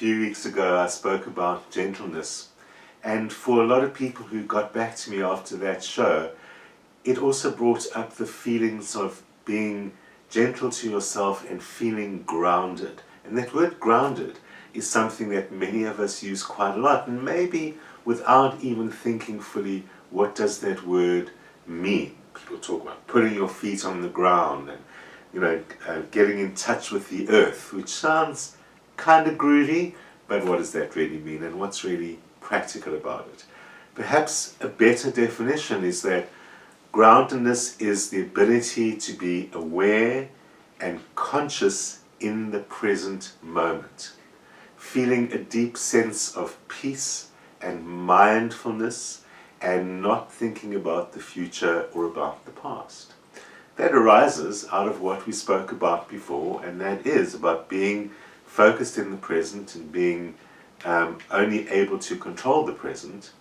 few weeks ago I spoke about gentleness, and for a lot of people who got back to me after that show, it also brought up the feelings of being gentle to yourself and feeling grounded. And that word grounded is something that many of us use quite a lot, and maybe without even thinking fully, what does that word mean? People talk about putting your feet on the ground and getting in touch with the earth, which sounds kind of groovy, but what does that really mean, and what's really practical about it? Perhaps a better definition is that groundedness is the ability to be aware and conscious in the present moment, feeling a deep sense of peace and mindfulness and not thinking about the future or about the past. That arises out of what we spoke about before, and that is about being focused in the present and being only able to control the present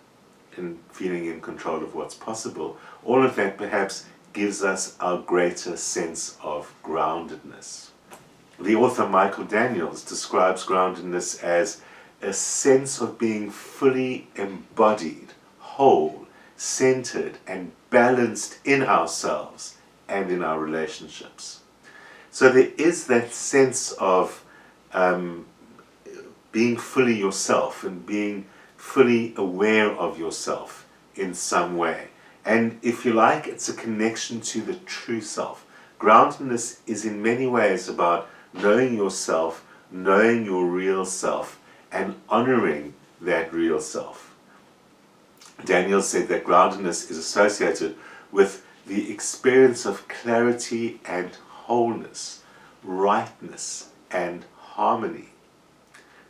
and feeling in control of what's possible. All of that perhaps gives us our greater sense of groundedness. The author Michael Daniels describes groundedness as a sense of being fully embodied, whole, centered, and balanced in ourselves and in our relationships. So there is that sense of being fully yourself and being fully aware of yourself in some way. And if you like, it's a connection to the true self. Groundedness is in many ways about knowing yourself, knowing your real self, and honoring that real self. Daniel said that groundedness is associated with the experience of clarity and wholeness, rightness and harmony.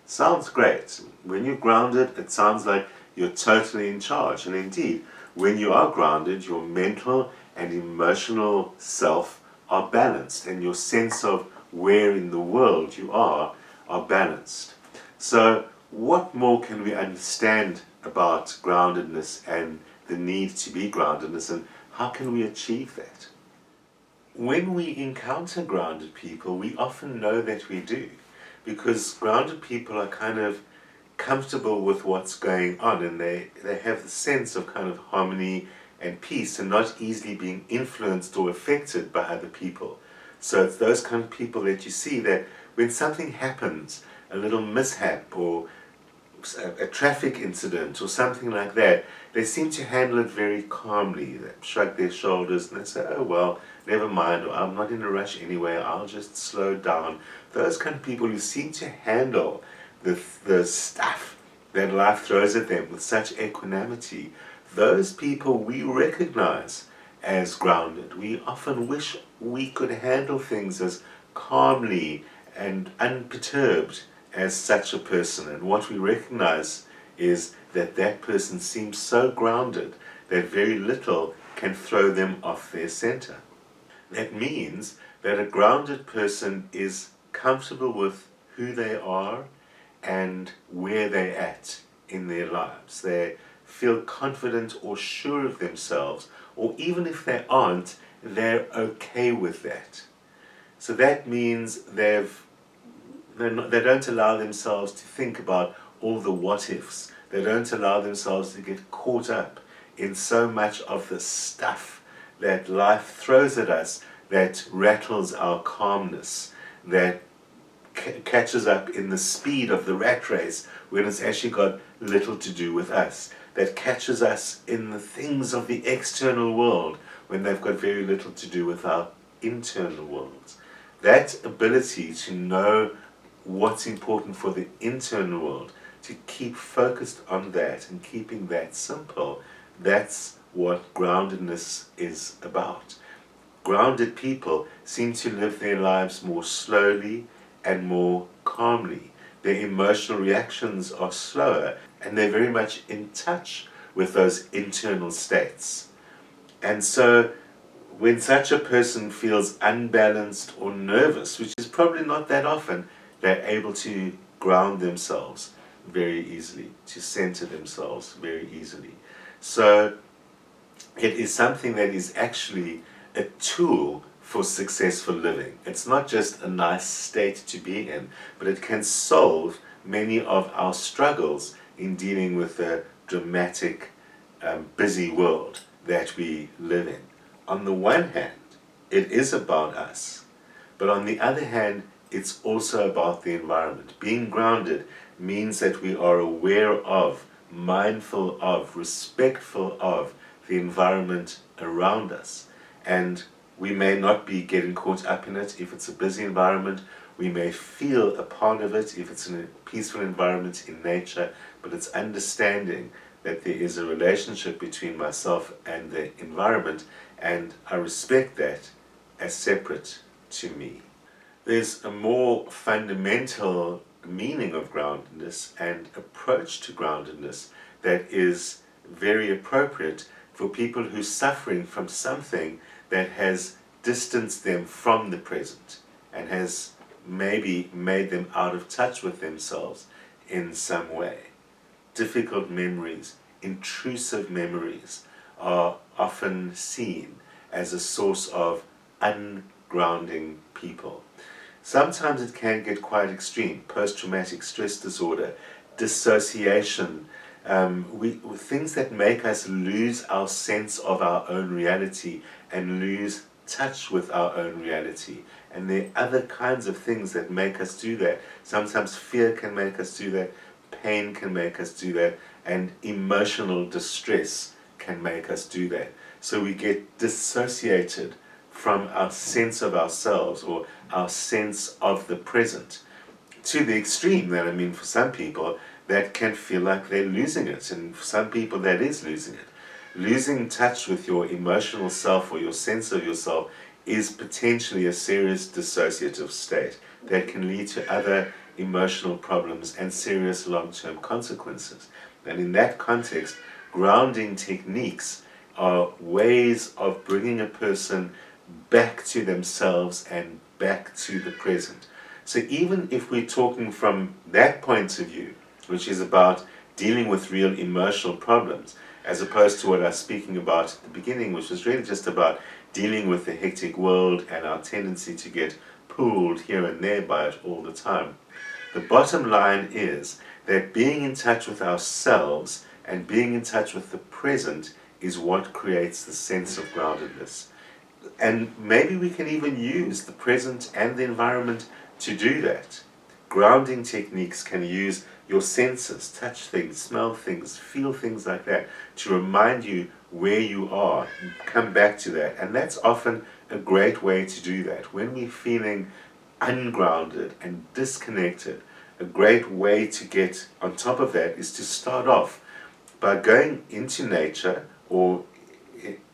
Sounds great. When you're grounded, it sounds like you're totally in charge. And indeed, when you are grounded, your mental and emotional self are balanced, and your sense of where in the world you are balanced. So what more can we understand about groundedness and the need to be groundedness, and how can we achieve that? When we encounter grounded people, we often know that we do, because grounded people are kind of comfortable with what's going on, and they have the sense of kind of harmony and peace and not easily being influenced or affected by other people. So it's those kind of people that you see that when something happens, a little mishap or a traffic incident or something like that, they seem to handle it very calmly. They shrug their shoulders and they say, oh well, never mind, or I'm not in a rush anyway, I'll just slow down. Those kind of people who seem to handle the stuff that life throws at them with such equanimity, those people we recognize as grounded. We often wish we could handle things as calmly and unperturbed as such a person, and what we recognize is that that person seems so grounded that very little can throw them off their center. That means that a grounded person is comfortable with who they are and where they're at in their lives. They feel confident or sure of themselves, or even if they aren't, they're okay with that. So that means they don't allow themselves to think about all the what ifs. They don't allow themselves to get caught up in so much of the stuff that life throws at us that rattles our calmness, that catches up in the speed of the rat race when it's actually got little to do with us, that catches us in the things of the external world when they've got very little to do with our internal worlds. That ability to know what's important for the internal world, to keep focused on that and keeping that simple, that's what groundedness is about. Grounded people seem to live their lives more slowly and more calmly. Their emotional reactions are slower, and they're very much in touch with those internal states. And so when such a person feels unbalanced or nervous, which is probably not that often, they're able to ground themselves very easily, to center themselves very easily. So it is something that is actually a tool for successful living. It's not just a nice state to be in, but it can solve many of our struggles in dealing with the dramatic, busy world that we live in. On the one hand, it is about us, but on the other hand, it's also about the environment. Being grounded means that we are aware of, mindful of, respectful of the environment around us. And we may not be getting caught up in it if it's a busy environment. We may feel a part of it if it's in a peaceful environment in nature, but it's understanding that there is a relationship between myself and the environment, and I respect that as separate to me. There's a more fundamental meaning of groundedness and approach to groundedness that is very appropriate for people who are suffering from something that has distanced them from the present and has maybe made them out of touch with themselves in some way. Difficult memories, intrusive memories are often seen as a source of ungrounding people. Sometimes it can get quite extreme. Post-traumatic stress disorder, dissociation, things that make us lose our sense of our own reality and lose touch with our own reality. And there are other kinds of things that make us do that. Sometimes fear can make us do that, pain can make us do that, and emotional distress can make us do that. So we get dissociated from our sense of ourselves or our sense of the present, to the extreme that, I mean, for some people that can feel like they're losing it, and for some people that is losing it. Losing touch with your emotional self or your sense of yourself is potentially a serious dissociative state that can lead to other emotional problems and serious long-term consequences. And in that context, grounding techniques are ways of bringing a person back to themselves and back to the present. So even if we're talking from that point of view, which is about dealing with real emotional problems, as opposed to what I was speaking about at the beginning, which was really just about dealing with the hectic world and our tendency to get pulled here and there by it all the time. The bottom line is that being in touch with ourselves and being in touch with the present is what creates the sense of groundedness. And maybe we can even use the present and the environment to do that. Grounding techniques can use your senses, touch things, smell things, feel things like that, to remind you where you are, come back to that. And that's often a great way to do that. When we're feeling ungrounded and disconnected, a great way to get on top of that is to start off by going into nature or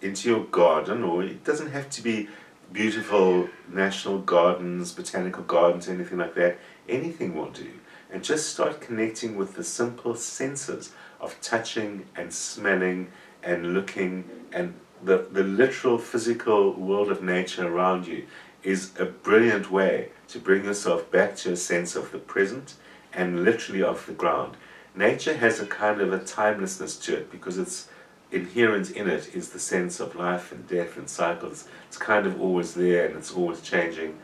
into your garden, or it doesn't have to be beautiful national gardens, botanical gardens, anything like that. Anything will do. And just start connecting with the simple senses of touching and smelling and looking, and the literal physical world of nature around you is a brilliant way to bring yourself back to a sense of the present and literally of the ground. Nature has a kind of a timelessness to it because it's inherent in it is the sense of life and death and cycles. It's kind of always there and it's always changing,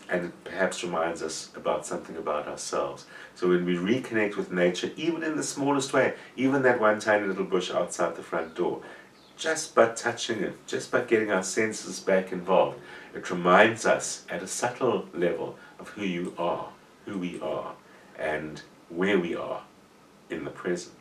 and it perhaps reminds us about something about ourselves. So when we reconnect with nature, even in the smallest way, even that one tiny little bush outside the front door, just by touching it, just by getting our senses back involved, it reminds us at a subtle level of who we are, and where we are in the present.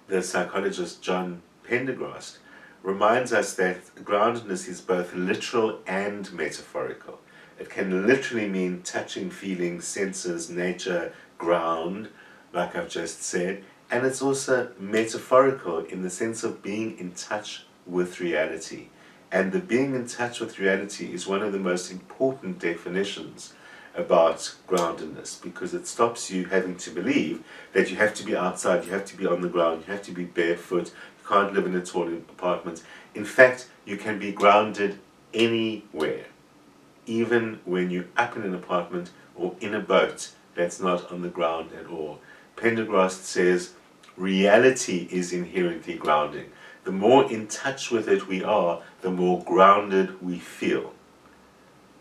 The psychologist John Pendergrast reminds us that groundedness is both literal and metaphorical. It can literally mean touching, feeling, senses, nature, ground, like I've just said, and it's also metaphorical in the sense of being in touch with reality. And the being in touch with reality is one of the most important definitions about groundedness, because it stops you having to believe that you have to be outside, you have to be on the ground, you have to be barefoot, you can't live in a tall apartment. In fact, you can be grounded anywhere, even when you're up in an apartment or in a boat that's not on the ground at all. Pendergrast says reality is inherently grounding. The more in touch with it we are, the more grounded we feel.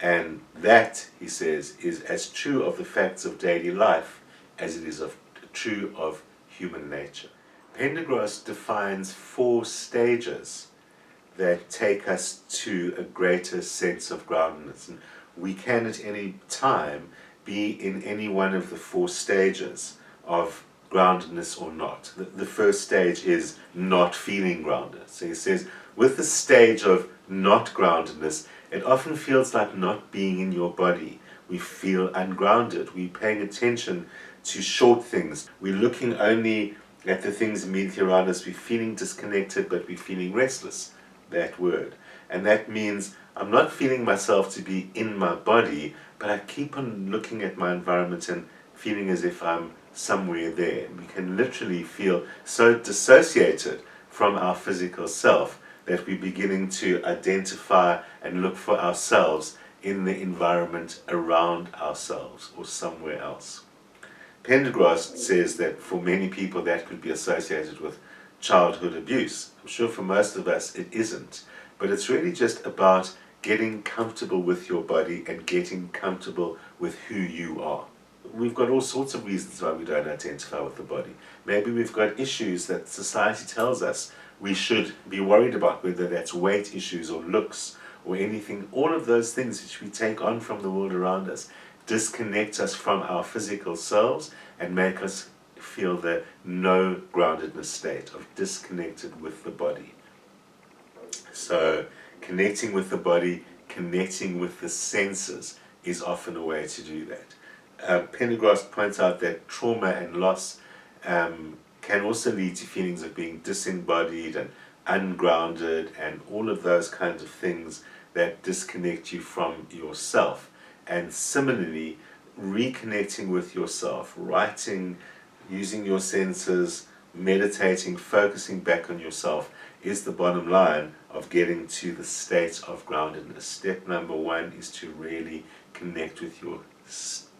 And that, he says, is as true of the facts of daily life as it is of true of human nature. Pendergrass defines 4 stages that take us to a greater sense of groundedness. And we can at any time be in any one of the 4 stages of groundedness or not. The first stage is not feeling grounded. So he says, with the stage of not groundedness, it often feels like not being in your body. We feel ungrounded. We're paying attention to short things. We're looking only at the things immediately around us. We're feeling disconnected, but we're feeling restless. That word. And that means I'm not feeling myself to be in my body, but I keep on looking at my environment and feeling as if I'm somewhere there. We can literally feel so dissociated from our physical self that we're beginning to identify and look for ourselves in the environment around ourselves or somewhere else. Pendergrass says that for many people that could be associated with childhood abuse. I'm sure for most of us it isn't, but it's really just about getting comfortable with your body and getting comfortable with who you are. We've got all sorts of reasons why we don't identify with the body. Maybe we've got issues that society tells us we should be worried about, whether that's weight issues or looks or anything. All of those things which we take on from the world around us disconnect us from our physical selves and make us feel the no groundedness state of disconnected with the body. So connecting with the body, connecting with the senses is often a way to do that. Pendergrass points out that trauma and loss can also lead to feelings of being disembodied and ungrounded and all of those kinds of things that disconnect you from yourself. And similarly, reconnecting with yourself, writing, using your senses, meditating, focusing back on yourself is the bottom line of getting to the state of groundedness. Step number 1 is to really connect with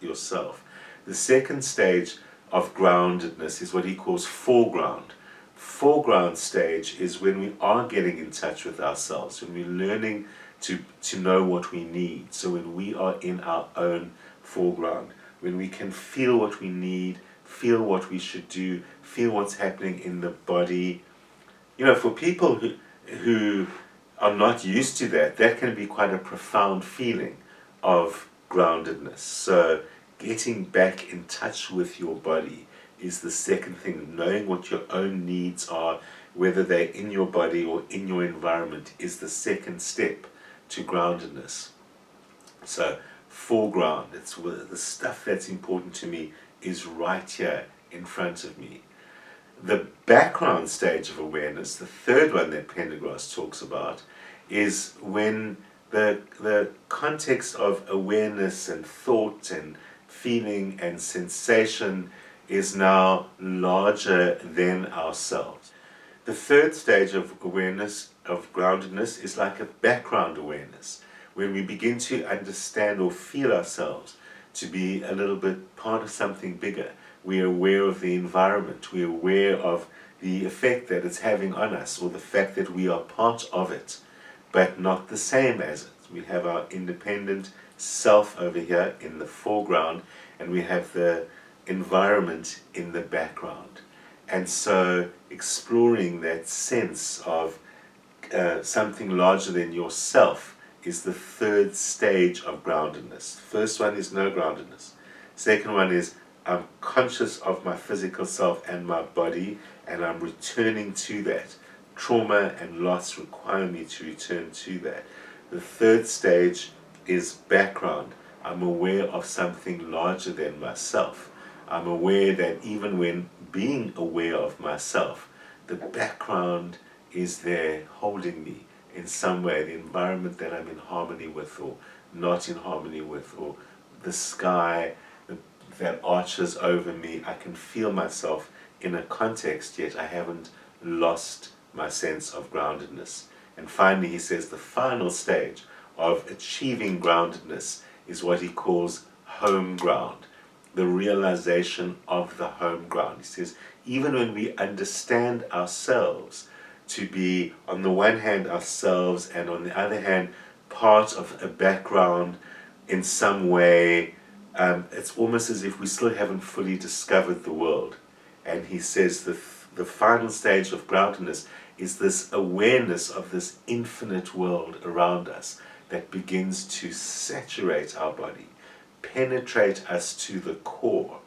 yourself. The second stage of groundedness is what he calls foreground. Foreground stage is when we are getting in touch with ourselves, when we're learning to know what we need. So when we are in our own foreground, when we can feel what we need, feel what we should do, feel what's happening in the body. You know, for people who are not used to that, that can be quite a profound feeling of groundedness. So getting back in touch with your body is the second thing. Knowing what your own needs are, whether they're in your body or in your environment, is the second step to groundedness. So foreground, it's the stuff that's important to me is right here in front of me. The background stage of awareness, the third one that Pendergrass talks about, is when the context of awareness and thought and feeling and sensation is now larger than ourselves. The third stage of awareness, of groundedness, is like a background awareness, when we begin to understand or feel ourselves to be a little bit part of something bigger. We're aware of the environment, we're aware of the effect that it's having on us, or the fact that we are part of it, but not the same as it. We have our independent self over here in the foreground, and we have the environment in the background. And so exploring that sense of something larger than yourself is the third stage of groundedness. First one is no groundedness. Second one is I'm conscious of my physical self and my body, and I'm returning to that. Trauma and loss require me to return to that. The third stage is background. I'm aware of something larger than myself. I'm aware that even when being aware of myself, the background is there holding me in some way, the environment that I'm in harmony with or not in harmony with, or the sky that arches over me. I can feel myself in a context, yet I haven't lost my sense of groundedness. And finally, he says the final stage of achieving groundedness is what he calls home ground, the realization of the home ground. He says even when we understand ourselves to be, on the one hand, ourselves, and on the other hand, part of a background in some way, it's almost as if we still haven't fully discovered the world. And he says the final stage of groundedness is this awareness of this infinite world around us that begins to saturate our body, penetrate us to the core.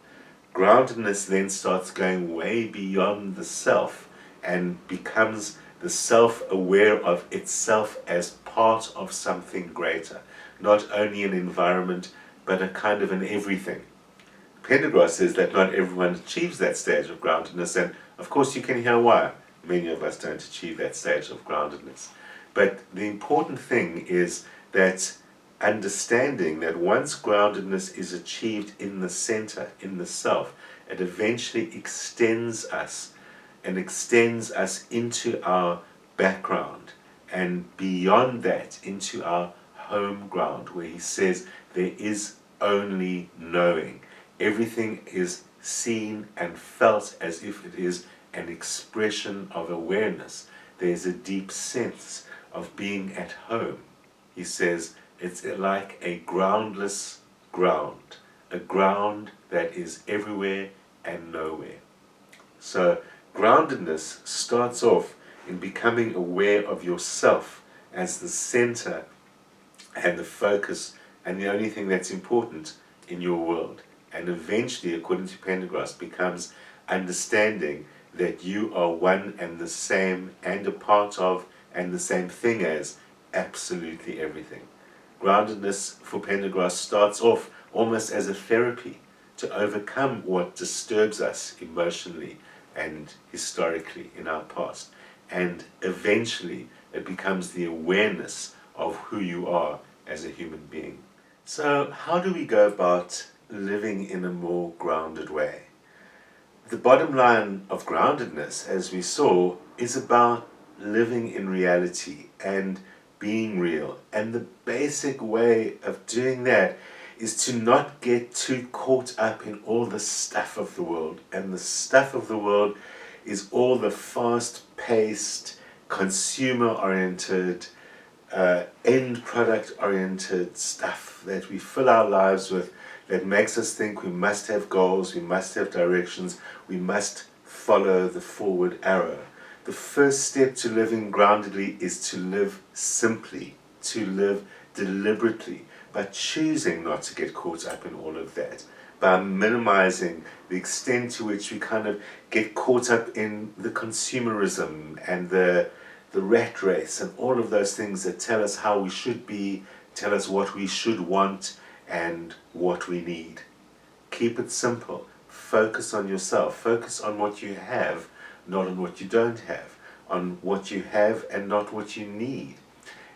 Groundedness then starts going way beyond the self and becomes the self aware of itself as part of something greater, not only an environment but a kind of an everything. Pendergrass says that not everyone achieves that stage of groundedness, and of course you can hear why many of us don't achieve that stage of groundedness. But the important thing is that understanding that once groundedness is achieved in the center, in the self, it eventually extends us and extends us into our background and beyond that into our home ground, where he says there is only knowing. Everything is seen and felt as if it is an expression of awareness. There's a deep sense of being at home. He says it's like a groundless ground, a ground that is everywhere and nowhere. So groundedness starts off in becoming aware of yourself as the center and the focus and the only thing that's important in your world. And eventually, according to Pendergrass, becomes understanding that you are one and the same and a part of and the same thing as absolutely everything. Groundedness for Pendergrass starts off almost as a therapy to overcome what disturbs us emotionally and historically in our past. And eventually, it becomes the awareness of who you are as a human being. So, how do we go about living in a more grounded way? The bottom line of groundedness, as we saw, is about living in reality and being real. And the basic way of doing that is to not get too caught up in all the stuff of the world. And the stuff of the world is all the fast-paced, consumer-oriented, end product oriented stuff that we fill our lives with, that makes us think we must have goals, we must have directions, we must follow the forward arrow. The first step to living groundedly is to live simply, to live deliberately, by choosing not to get caught up in all of that, by minimizing the extent to which we kind of get caught up in the consumerism and the rat race and all of those things that tell us how we should be, tell us what we should want and what we need. Keep it simple. Focus on yourself. Focus on what you have, not on what you don't have. On what you have and not what you need.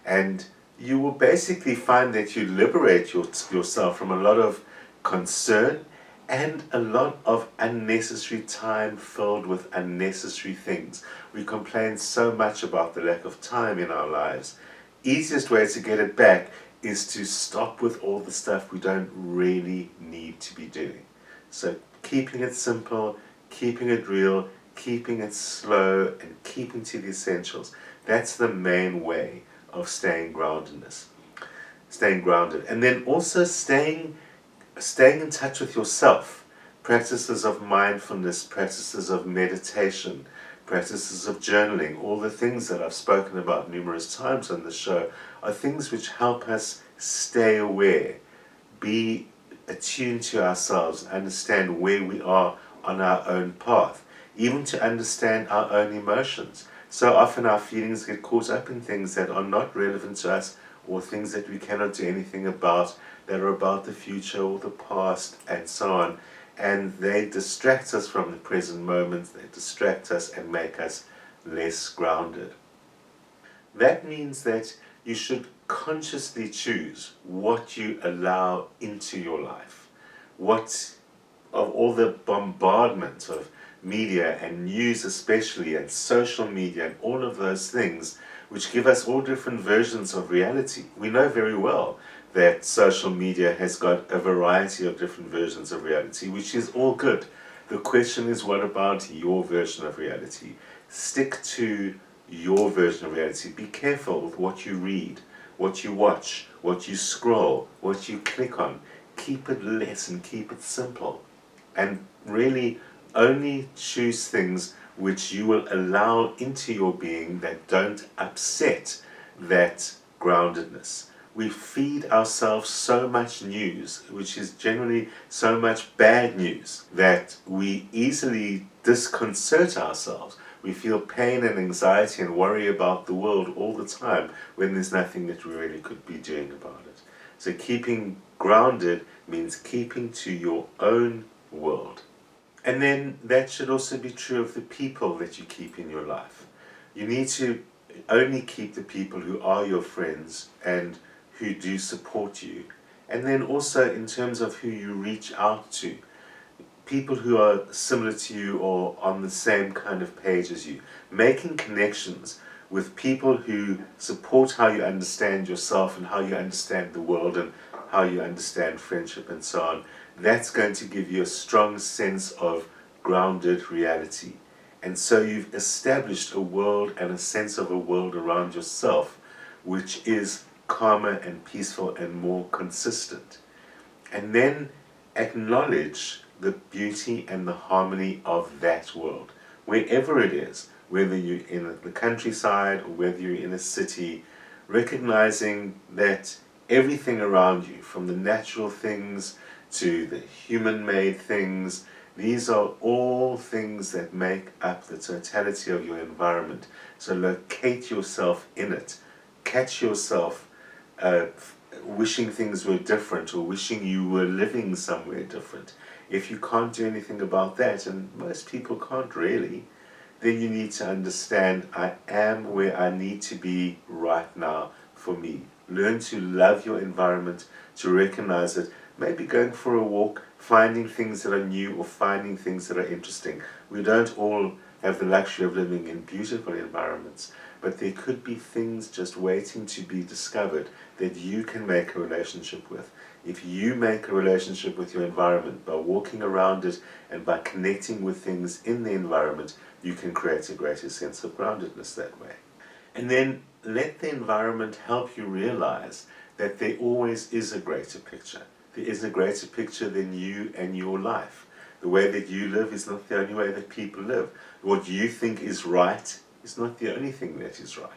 And you will basically find that you liberate yourself from a lot of concern and a lot of unnecessary time filled with unnecessary things. We complain so much about the lack of time in our lives. Easiest way to get it back is to stop with all the stuff we don't really need to be doing. So keeping it simple, keeping it real, keeping it slow, and keeping to the essentials. That's the main way of staying grounded. And then also staying in touch with yourself. Practices of mindfulness, practices of meditation, practices of journaling, all the things that I've spoken about numerous times on the show are things which help us stay aware, be attuned to ourselves, understand where we are on our own path, even to understand our own emotions. So often our feelings get caught up in things that are not relevant to us, or things that we cannot do anything about, that are about the future or the past and so on. And they distract us from the present moment, they distract us and make us less grounded. That means that you should consciously choose what you allow into your life. What of all the bombardment of media and news especially and social media and all of those things which give us all different versions of reality. We know very well that social media has got a variety of different versions of reality, which is all good. The question is, what about your version of reality? Stick to your version of reality. Be careful with what you read, what you watch, what you scroll, what you click on. Keep it less and keep it simple. And really only choose things which you will allow into your being that don't upset that groundedness. We feed ourselves so much news, which is generally so much bad news, that we easily disconcert ourselves. We feel pain and anxiety and worry about the world all the time when there's nothing that we really could be doing about it. So keeping grounded means keeping to your own world. And then that should also be true of the people that you keep in your life. You need to only keep the people who are your friends and who do support you. And then also in terms of who you reach out to, people who are similar to you or on the same kind of page as you. Making connections with people who support how you understand yourself and how you understand the world and how you understand friendship and so on. That's going to give you a strong sense of grounded reality. And so you've established a world and a sense of a world around yourself which is calmer and peaceful and more consistent. And then acknowledge the beauty and the harmony of that world, wherever it is, whether you're in the countryside or whether you're in a city, recognizing that everything around you, from the natural things to the human-made things, these are all things that make up the totality of your environment. So locate yourself in it. Catch yourself wishing things were different or wishing you were living somewhere different. If you can't do anything about that, and most people can't really, then you need to understand, I am where I need to be right now for me. Learn to love your environment, to recognize it, maybe going for a walk, finding things that are new or finding things that are interesting. We don't all have the luxury of living in beautiful environments, but there could be things just waiting to be discovered that you can make a relationship with. If you make a relationship with your environment by walking around it and by connecting with things in the environment, you can create a greater sense of groundedness that way. And then let the environment help you realize that there always is a greater picture. There is a greater picture than you and your life. The way that you live is not the only way that people live. What you think is right is not the only thing that is right.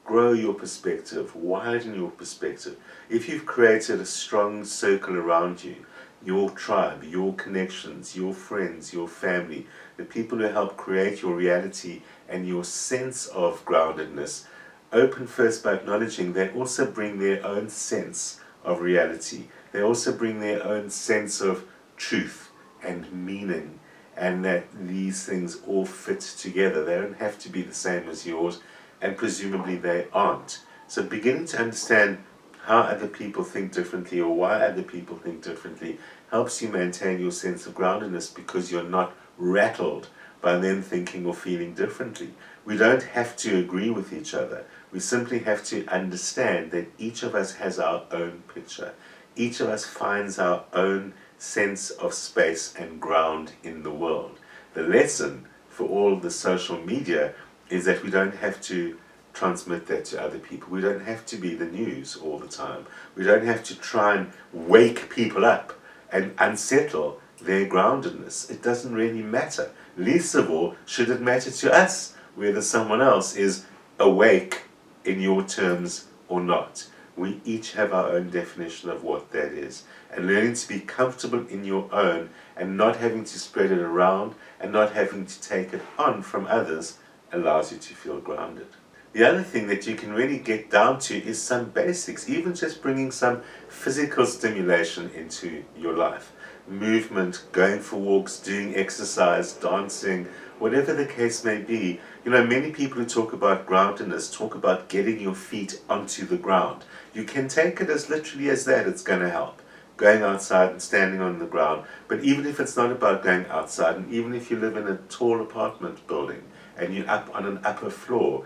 Grow your perspective, widen your perspective. If you've created a strong circle around you, your tribe, your connections, your friends, your family, the people who help create your reality and your sense of groundedness, open first by acknowledging they also bring their own sense of reality. They also bring their own sense of truth and meaning, and that these things all fit together. They don't have to be the same as yours, and presumably they aren't. So beginning to understand how other people think differently or why other people think differently helps you maintain your sense of groundedness, because you're not rattled by them thinking or feeling differently. We don't have to agree with each other. We simply have to understand that each of us has our own picture. Each of us finds our own sense of space and ground in the world. The lesson for all the social media is that we don't have to transmit that to other people. We don't have to be the news all the time. We don't have to try and wake people up and unsettle their groundedness. It doesn't really matter. Least of all, should it matter to us whether someone else is awake in your terms or not. We each have our own definition of what that is. And learning to be comfortable in your own and not having to spread it around and not having to take it on from others allows you to feel grounded. The other thing that you can really get down to is some basics, even just bringing some physical stimulation into your life. Movement, going for walks, doing exercise, dancing, whatever the case may be. You know, many people who talk about groundedness talk about getting your feet onto the ground. You can take it as literally as that, it's going to help. Going outside and standing on the ground. But even if it's not about going outside, and even if you live in a tall apartment building and you're up on an upper floor,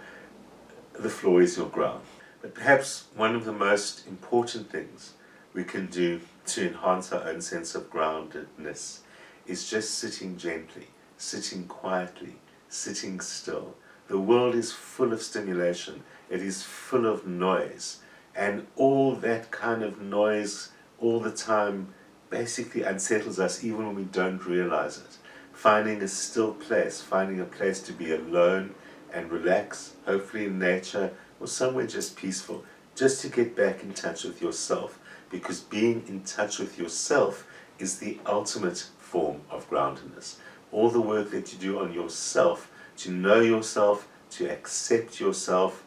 the floor is your ground. But perhaps one of the most important things we can do to enhance our own sense of groundedness is just sitting gently, sitting quietly, sitting still. The world is full of stimulation. It is full of noise. And all that kind of noise all the time basically unsettles us even when we don't realize it. finding a still place, finding a place to be alone and relax, hopefully in nature or somewhere just peaceful, just to get back in touch with yourself, because being in touch with yourself is the ultimate form of groundedness. All the work that you do on yourself, to know yourself, to accept yourself,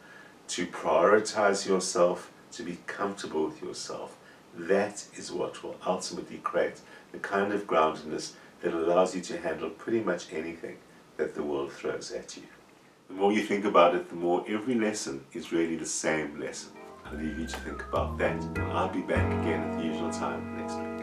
to prioritize yourself, to be comfortable with yourself, that is what will ultimately create the kind of groundedness that allows you to handle pretty much anything that the world throws at you. The more you think about it, the more every lesson is really the same lesson. I'll leave you to think about that, and I'll be back again at the usual time next week.